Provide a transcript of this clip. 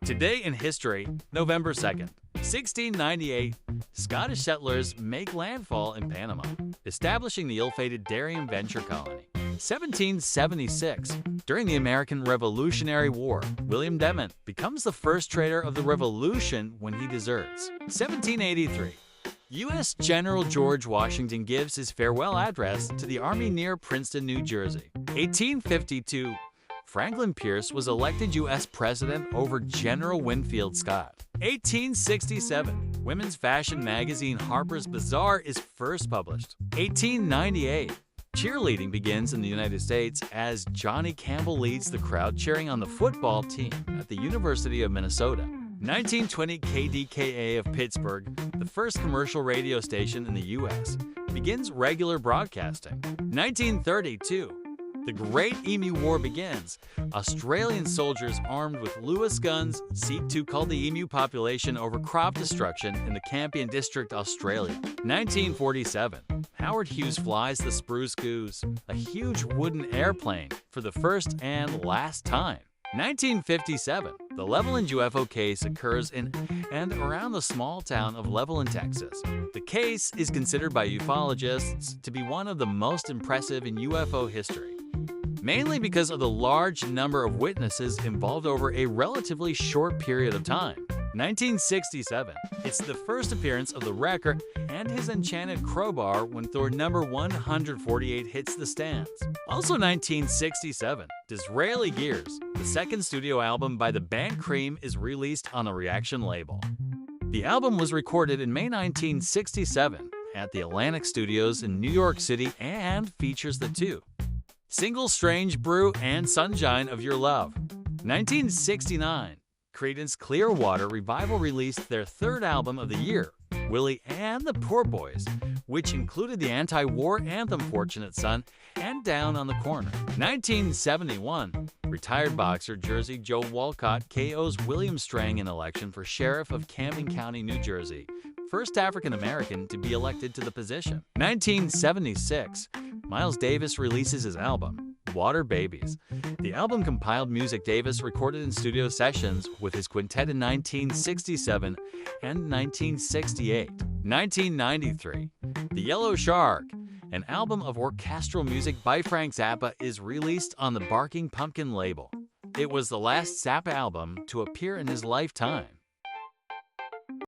Today in history, November 2nd, 1698, Scottish settlers make landfall in Panama, establishing the ill-fated Darien Venture Colony. 1776, during the American Revolutionary War, William Dement becomes the first traitor of the Revolution when he deserts. 1783, U.S. General George Washington gives his farewell address to the Army near Princeton, New Jersey. 1852, Franklin Pierce was elected U.S. President over General Winfield Scott. 1867, women's fashion magazine Harper's Bazaar is first published. 1898, cheerleading begins in the United States as Johnny Campbell leads the crowd cheering on the football team at the University of Minnesota. 1920, KDKA of Pittsburgh, the first commercial radio station in the U.S., begins regular broadcasting. 1932, the Great Emu War begins. Australian soldiers armed with Lewis guns seek to cull the emu population over crop destruction in the Campion District, Australia. 1947, Howard Hughes flies the Spruce Goose, a huge wooden airplane, for the first and last time. 1957, the Levelland UFO case occurs in and around the small town of Levelland, Texas. The case is considered by ufologists to be one of the most impressive in UFO history, mainly because of the large number of witnesses involved over a relatively short period of time. 1967, it's the first appearance of the Wrecker and his enchanted crowbar when Thor number 148 hits the stands. Also 1967, Disraeli Gears, the second studio album by the band Cream, is released on a Reaction label. The album was recorded in May 1967 at the Atlantic Studios in New York City and features the two singles Strange Brew and Sunshine of Your Love. 1969, Creedence Clearwater Revival released their third album of the year, Willie and the Poor Boys, which included the anti-war anthem Fortunate Son and Down on the Corner. 1971, retired boxer Jersey Joe Walcott KOs William Strang in election for sheriff of Camden County, New Jersey, first African-American to be elected to the position. 1976, Miles Davis releases his album, Water Babies. The album compiled music Davis recorded in studio sessions with his quintet in 1967 and 1968. 1993, The Yellow Shark, an album of orchestral music by Frank Zappa, is released on the Barking Pumpkin label. It was the last Zappa album to appear in his lifetime.